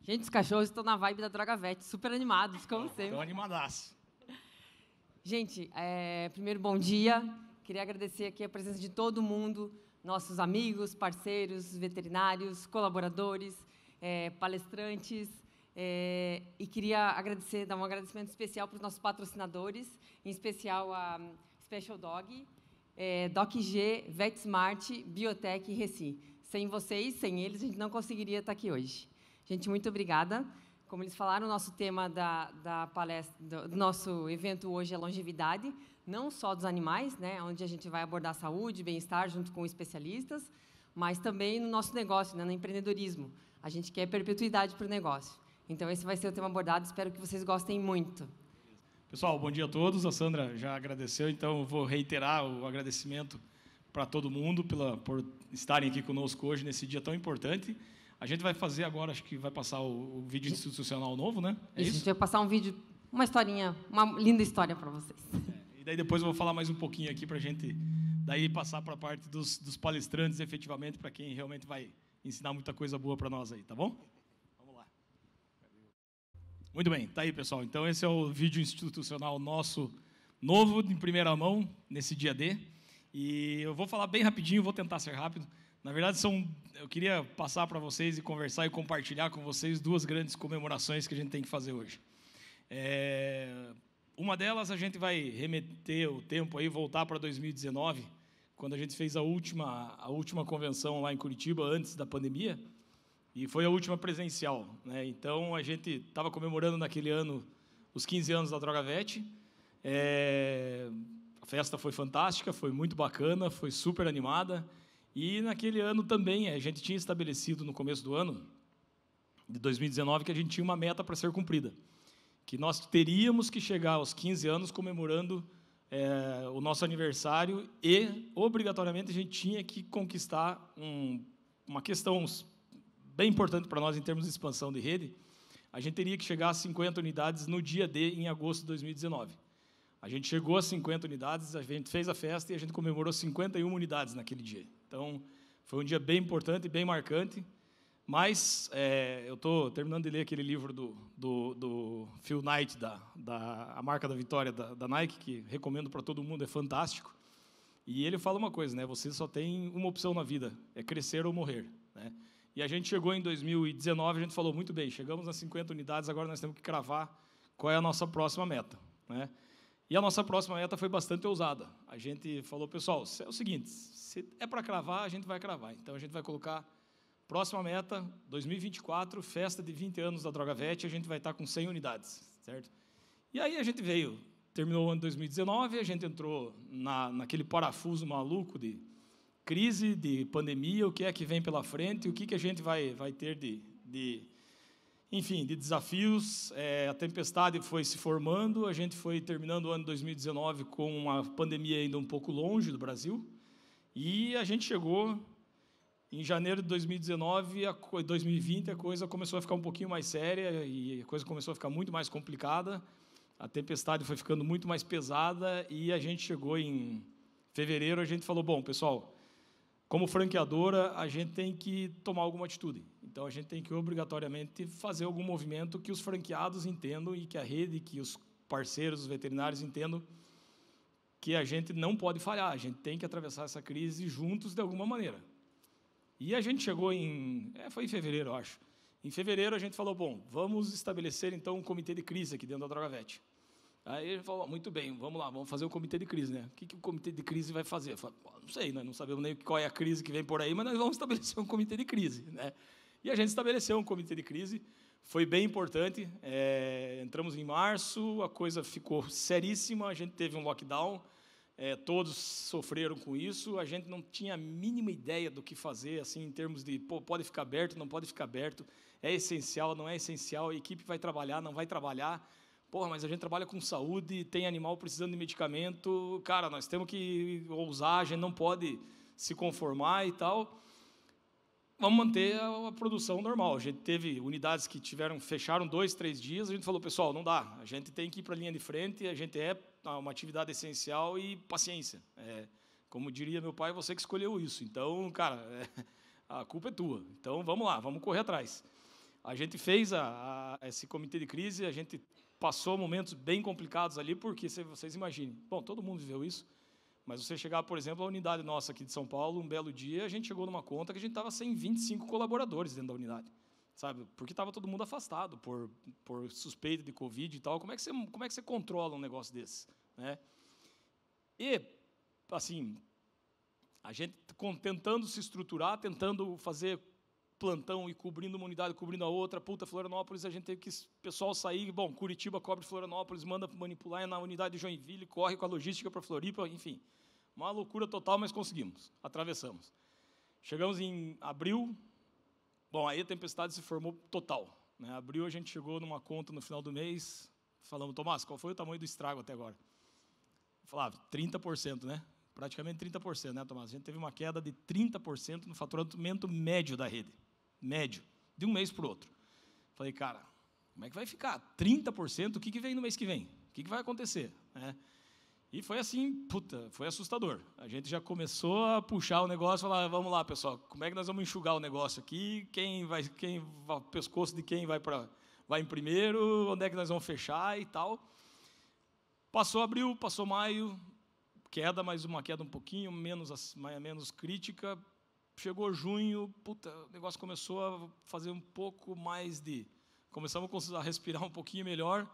Gente, os cachorros estão na vibe da Drogavet, super animados, como sempre. Estão animadaços. Gente, primeiro, bom dia. Queria agradecer aqui a presença de todo mundo, nossos amigos, parceiros, veterinários, colaboradores, palestrantes. E queria dar um agradecimento especial para os nossos patrocinadores, em especial a Special Dog, DocG, VetSmart, Biotech e Reci. Sem vocês, sem eles, a gente não conseguiria estar aqui hoje. Gente, muito obrigada. Como eles falaram, o nosso tema da palestra, do nosso evento hoje é longevidade, não só dos animais, né, onde a gente vai abordar saúde, bem-estar junto com especialistas, mas também no nosso negócio, né, no empreendedorismo. A gente quer perpetuidade para o negócio. Então, esse vai ser o tema abordado. Espero que vocês gostem muito. Pessoal, bom dia a todos. A Sandra já agradeceu, então eu vou reiterar o agradecimento para todo mundo por estarem aqui conosco hoje nesse dia tão importante. A gente vai fazer agora, acho que vai passar o vídeo institucional novo, né? A gente vai passar um vídeo, uma historinha, uma linda história para vocês. E daí depois eu vou falar mais um pouquinho aqui para a gente daí passar para a parte dos palestrantes, efetivamente, para quem realmente vai ensinar muita coisa boa para nós aí, tá bom? Vamos lá. Muito bem, tá aí, pessoal. Então, esse é o vídeo institucional nosso, novo, em primeira mão, nesse dia D. E eu vou falar bem rapidinho, vou tentar ser rápido. Na verdade, eu queria passar para vocês e conversar e compartilhar com vocês duas grandes comemorações que a gente tem que fazer hoje. Uma delas, a gente vai remeter o tempo aí, voltar para 2019, quando a gente fez a última convenção lá em Curitiba, antes da pandemia, e foi a última presencial, né? Então, a gente estava comemorando naquele ano os 15 anos da Drogavet. A festa foi fantástica, foi muito bacana, foi super animada. E, naquele ano também, a gente tinha estabelecido, no começo do ano, de 2019, que a gente tinha uma meta para ser cumprida, que nós teríamos que chegar aos 15 anos comemorando o nosso aniversário e, obrigatoriamente, a gente tinha que conquistar uma questão bem importante para nós em termos de expansão de rede. A gente teria que chegar a 50 unidades no dia D, em agosto de 2019. A gente chegou a 50 unidades, a gente fez a festa e a gente comemorou 51 unidades naquele dia. Então, foi um dia bem importante e bem marcante. Mas eu estou terminando de ler aquele livro do Phil Knight, A Marca da Vitória, da Nike, que recomendo para todo mundo, é fantástico. E ele fala uma coisa, né? Você só tem uma opção na vida, é crescer ou morrer, né? E a gente chegou em 2019, a gente falou, muito bem, chegamos nas 50 unidades, agora nós temos que cravar qual é a nossa próxima meta, né? E a nossa próxima meta foi bastante ousada. A gente falou, pessoal, é o seguinte, se é para cravar, a gente vai cravar. Então, a gente vai colocar, próxima meta, 2024, festa de 20 anos da Drogavet, a gente vai estar com 100 unidades, certo? E aí a gente terminou o ano de 2019, a gente entrou naquele parafuso maluco de crise, de pandemia, o que é que vem pela frente, o que a gente vai ter enfim, de desafios. A tempestade foi se formando, a gente foi terminando o ano de 2019 com uma pandemia ainda um pouco longe do Brasil, e a gente chegou em janeiro de 2019, 2020, a coisa começou a ficar um pouquinho mais séria e a coisa começou a ficar muito mais complicada, a tempestade foi ficando muito mais pesada e a gente chegou em fevereiro, a gente falou, bom, pessoal, como franqueadora, a gente tem que tomar alguma atitude. Então, a gente tem que, obrigatoriamente, fazer algum movimento que os franqueados entendam e que a rede, que os parceiros, os veterinários entendam que a gente não pode falhar, a gente tem que atravessar essa crise juntos de alguma maneira. E a gente chegou foi em fevereiro, eu acho. Em fevereiro, a gente falou, bom, vamos estabelecer, então, um comitê de crise aqui dentro da Drogavet. Aí ele falou, muito bem, vamos lá, vamos fazer um comitê de crise, né? O que o comitê de crise vai fazer? Eu falei, não sei, nós não sabemos nem qual é a crise que vem por aí, mas nós vamos estabelecer um comitê de crise, né? E a gente estabeleceu um comitê de crise, foi bem importante, entramos em março, a coisa ficou seríssima, a gente teve um lockdown, todos sofreram com isso, a gente não tinha a mínima ideia do que fazer, assim, em termos de, pode ficar aberto, não pode ficar aberto, é essencial, não é essencial, a equipe vai trabalhar, não vai trabalhar. Porra, mas a gente trabalha com saúde, tem animal precisando de medicamento, cara, nós temos que ousar, a gente não pode se conformar e tal. Vamos manter a produção normal. A gente teve unidades que fecharam 2, 3 dias, a gente falou, pessoal, não dá, a gente tem que ir para a linha de frente, a gente é uma atividade essencial e paciência. Como diria meu pai, você que escolheu isso. Então, cara, a culpa é tua. Então, vamos lá, vamos correr atrás. A gente fez esse comitê de crise, a gente passou momentos bem complicados ali, porque vocês imaginem, bom, todo mundo viveu isso, mas você chegar, por exemplo, a unidade nossa aqui de São Paulo, um belo dia, a gente chegou numa conta que a gente estava sem 25 colaboradores dentro da unidade, sabe? Porque estava todo mundo afastado por suspeita de Covid e tal. Como é que você controla um negócio desse, né? E, assim, a gente tentando se estruturar, tentando fazer plantão e cobrindo uma unidade, cobrindo a outra. Puta, Florianópolis, a gente teve que o pessoal sair, bom, Curitiba cobre Florianópolis, manda manipular na unidade de Joinville, corre com a logística para Floripa, enfim. Uma loucura total, mas conseguimos, atravessamos. Chegamos em abril, bom, aí a tempestade se formou total, né? Abril a gente chegou numa conta no final do mês, falamos, Tomás, qual foi o tamanho do estrago até agora? Falava, 30%, né? Praticamente 30%, né, Tomás? A gente teve uma queda de 30% no faturamento médio da rede. Médio, de um mês para o outro. Falei, cara, como é que vai ficar? 30%? O que vem no mês que vem? O que vai acontecer? E foi assim, puta, foi assustador. A gente já começou a puxar o negócio, falar, vamos lá, pessoal, como é que nós vamos enxugar o negócio aqui? O pescoço de quem vai em primeiro? Onde é que nós vamos fechar e tal? Passou abril, passou maio, queda, mas uma queda um pouquinho menos crítica. Chegou junho, puta, o negócio começou a fazer um pouco mais de... Começamos a respirar um pouquinho melhor.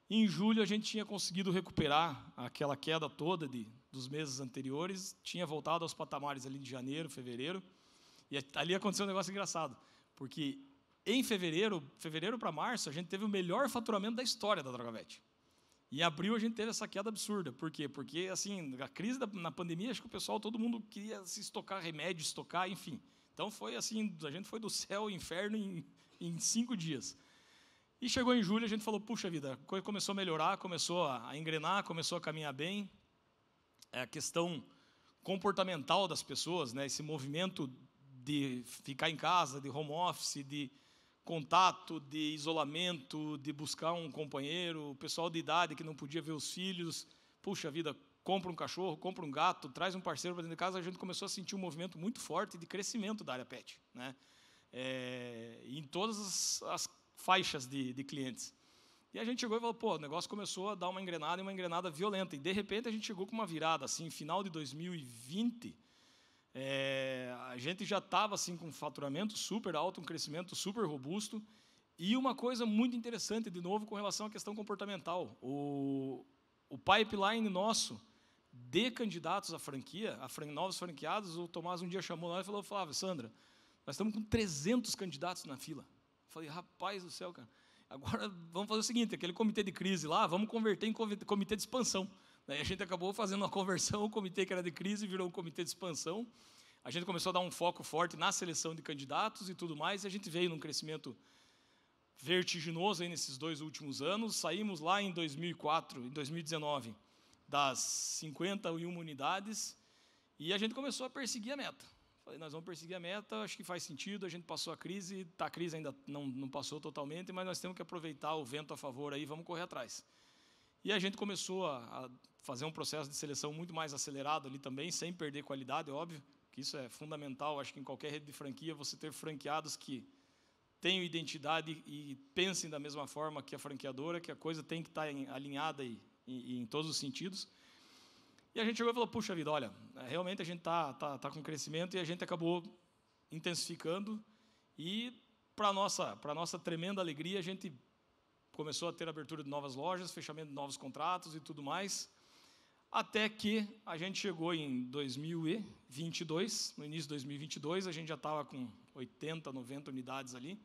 Em julho, a gente tinha conseguido recuperar aquela queda toda dos meses anteriores, tinha voltado aos patamares ali de janeiro, fevereiro, e ali aconteceu um negócio engraçado, porque em fevereiro para março, a gente teve o melhor faturamento da história da Drogavet. Em abril, a gente teve essa queda absurda. Por quê? Porque, assim, a crise na pandemia, acho que o pessoal, todo mundo queria se estocar remédio, estocar, enfim. Então, foi assim, a gente foi do céu ao inferno em 5 dias. E chegou em julho, a gente falou, puxa vida, a coisa começou a melhorar, começou a engrenar, começou a caminhar bem. A questão comportamental das pessoas, né, esse movimento de ficar em casa, de home office, de contato, de isolamento, de buscar um companheiro, o pessoal de idade que não podia ver os filhos, puxa vida, compra um cachorro, compra um gato, traz um parceiro para dentro de casa, a gente começou a sentir um movimento muito forte de crescimento da área pet, né? Em todas as faixas de clientes. E a gente chegou e falou, pô, o negócio começou a dar uma engrenada violenta, e de repente a gente chegou com uma virada, assim, final de 2020, a gente já estava assim, com um faturamento super alto, um crescimento super robusto, e uma coisa muito interessante, de novo, com relação à questão comportamental. O pipeline nosso de candidatos à franquia, novos franqueados, o Tomás um dia chamou nós e falou, Flávio, Sandra, nós estamos com 300 candidatos na fila. Eu falei, rapaz do céu, cara, agora vamos fazer o seguinte, aquele comitê de crise lá, vamos converter em comitê de expansão. Daí a gente acabou fazendo uma conversão, o comitê que era de crise virou um comitê de expansão. A gente começou a dar um foco forte na seleção de candidatos e tudo mais, e a gente veio num crescimento vertiginoso aí nesses 2 últimos anos. Saímos lá em 2019, das 51 unidades, e a gente começou a perseguir a meta. Falei, nós vamos perseguir a meta, acho que faz sentido, a gente passou a crise ainda não passou totalmente, mas nós temos que aproveitar o vento a favor aí, vamos correr atrás. E a gente começou a fazer um processo de seleção muito mais acelerado ali também, sem perder qualidade, óbvio, que isso é fundamental, acho que em qualquer rede de franquia, você ter franqueados que tenham identidade e pensem da mesma forma que a franqueadora, que a coisa tem que estar alinhada em todos os sentidos. E a gente chegou e falou, puxa vida, olha, realmente a gente tá com crescimento, e a gente acabou intensificando, e para nossa tremenda alegria, a gente começou a ter abertura de novas lojas, fechamento de novos contratos e tudo mais, até que a gente chegou em 2022, no início de 2022, a gente já estava com 80, 90 unidades ali.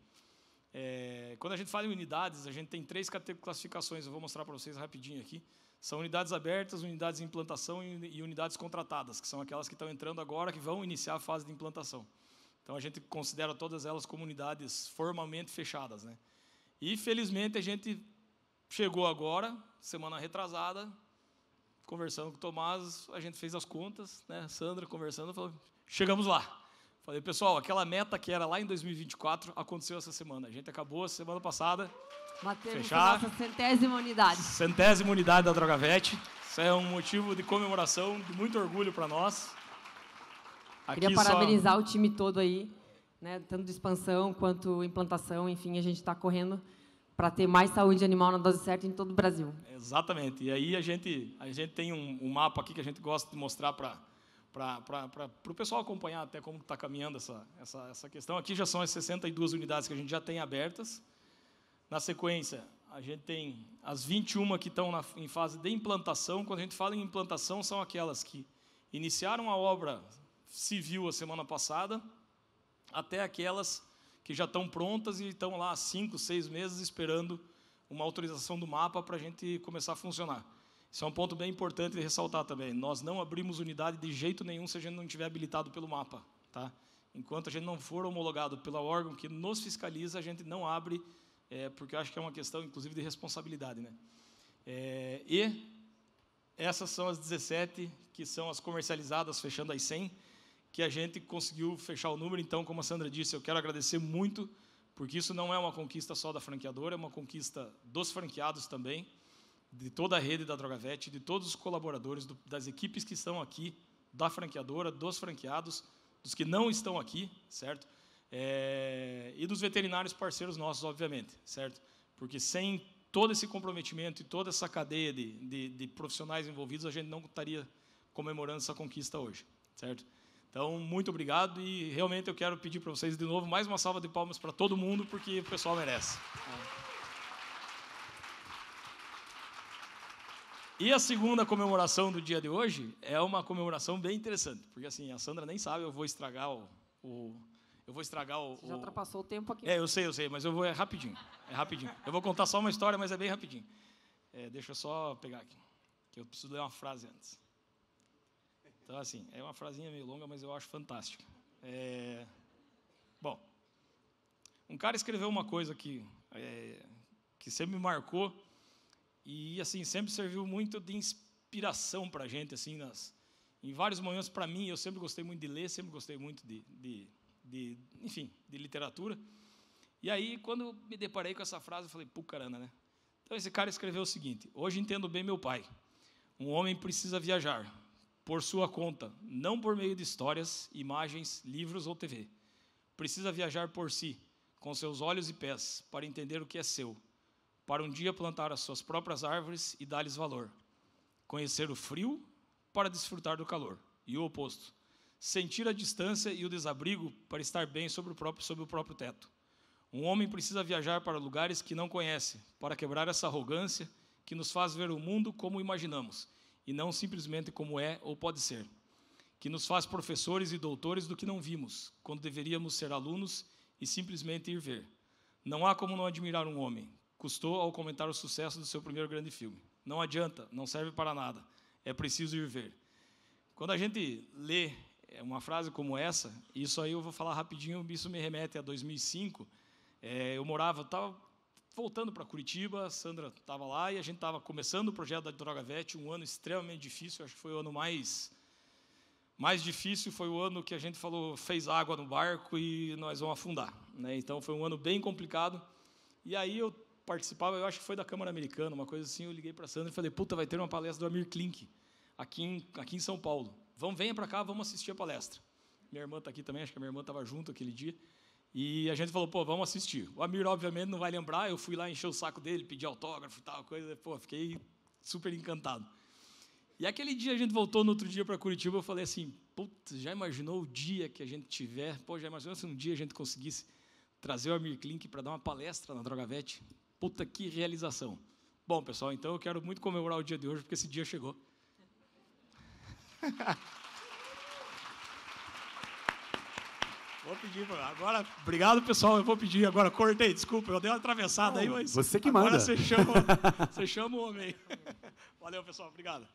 Quando a gente fala em unidades, a gente tem 3 classificações, eu vou mostrar para vocês rapidinho aqui. São unidades abertas, unidades em implantação e unidades contratadas, que são aquelas que estão entrando agora, que vão iniciar a fase de implantação. Então, a gente considera todas elas como unidades formalmente fechadas, né? E, felizmente, a gente chegou agora, semana retrasada, conversando com o Tomás, a gente fez as contas, né? Sandra conversando, falou, chegamos lá. Falei, pessoal, aquela meta que era lá em 2024, aconteceu essa semana. A gente acabou a semana passada, batemos a nossa 100ª unidade. 100ª unidade da Drogavet. Isso é um motivo de comemoração, de muito orgulho para nós. Queria parabenizar o time todo aí. né, tanto de expansão quanto implantação, enfim, a gente está correndo para ter mais saúde animal na dose certa em todo o Brasil. Exatamente. E aí a gente tem um mapa aqui que a gente gosta de mostrar para o pessoal acompanhar até como está caminhando essa questão. Aqui já são as 62 unidades que a gente já tem abertas. Na sequência, a gente tem as 21 que estão em fase de implantação. Quando a gente fala em implantação, são aquelas que iniciaram a obra civil a semana passada, até aquelas que já estão prontas e estão lá há 5, 6 meses esperando uma autorização do mapa para a gente começar a funcionar. Isso é um ponto bem importante de ressaltar também. Nós não abrimos unidade de jeito nenhum se a gente não estiver habilitado pelo mapa. Tá? Enquanto a gente não for homologado pelo órgão que nos fiscaliza, a gente não abre, porque eu acho que é uma questão, inclusive, de responsabilidade. Né? E essas são as 17 que são as comercializadas, fechando as 100, que a gente conseguiu fechar o número. Então, como a Sandra disse, eu quero agradecer muito, porque isso não é uma conquista só da franqueadora, é uma conquista dos franqueados também, de toda a rede da Drogavet, de todos os colaboradores, das equipes que estão aqui, da franqueadora, dos franqueados, dos que não estão aqui, certo? E dos veterinários parceiros nossos, obviamente, certo? Porque sem todo esse comprometimento e toda essa cadeia de profissionais envolvidos, a gente não estaria comemorando essa conquista hoje, certo? Então, muito obrigado e realmente eu quero pedir para vocês de novo mais uma salva de palmas para todo mundo, porque o pessoal merece. E a segunda comemoração do dia de hoje é uma comemoração bem interessante, porque assim, a Sandra nem sabe, eu vou estragar Você já ultrapassou o tempo aqui. Eu sei, mas eu vou, é rapidinho. Eu vou contar só uma história, mas é bem rapidinho. Deixa eu só pegar aqui, que eu preciso ler uma frase antes. Então, assim, é uma frasinha meio longa, mas eu acho fantástica. Bom, um cara escreveu uma coisa que sempre me marcou e, assim, sempre serviu muito de inspiração para a gente, assim, em vários momentos. Para mim, eu sempre gostei muito de ler, sempre gostei muito enfim, de literatura. E aí, quando me deparei com essa frase, eu falei, pô, caramba, né? Então, esse cara escreveu o seguinte: hoje entendo bem meu pai. Um homem precisa viajar por sua conta, não por meio de histórias, imagens, livros ou TV. Precisa viajar por si, com seus olhos e pés, para entender o que é seu, para um dia plantar as suas próprias árvores e dar-lhes valor. Conhecer o frio para desfrutar do calor, e o oposto. Sentir a distância e o desabrigo para estar bem sob o próprio teto. Um homem precisa viajar para lugares que não conhece, para quebrar essa arrogância que nos faz ver o mundo como imaginamos, e não simplesmente como é ou pode ser, que nos faz professores e doutores do que não vimos, quando deveríamos ser alunos e simplesmente ir ver. Não há como não admirar um homem. Custou ao comentar o sucesso do seu primeiro grande filme. Não adianta, não serve para nada. É preciso ir ver. Quando a gente lê uma frase como essa, isso aí eu vou falar rapidinho, isso me remete a 2005. Eu estava voltando para Curitiba, a Sandra estava lá e a gente estava começando o projeto da Drogavet, um ano extremamente difícil, acho que foi o ano mais difícil, foi o ano que a gente fez água no barco e nós vamos afundar, né? Então foi um ano bem complicado. E aí eu participava, eu acho que foi da Câmara Americana, uma coisa assim, eu liguei para a Sandra e falei, puta, vai ter uma palestra do Amir Klink aqui em São Paulo. Venha para cá, vamos assistir a palestra. Minha irmã está aqui também, acho que a minha irmã estava junto aquele dia. E a gente falou, pô, vamos assistir. O Amir, obviamente, não vai lembrar, eu fui lá encher o saco dele, pedir autógrafo e tal, coisa, pô, fiquei super encantado. E aquele dia a gente voltou no outro dia para Curitiba, eu falei assim, putz, já imaginou o dia que a gente tiver? Pô, já imaginou se um dia a gente conseguisse trazer o Amir Klink para dar uma palestra na Drogavet? Puta, que realização. Bom, pessoal, então eu quero muito comemorar o dia de hoje, porque esse dia chegou. Vou pedir agora, obrigado pessoal, eu vou pedir agora, cortei, desculpa, eu dei uma atravessada aí, mas você que manda. Agora você chama o homem. Valeu pessoal, obrigado.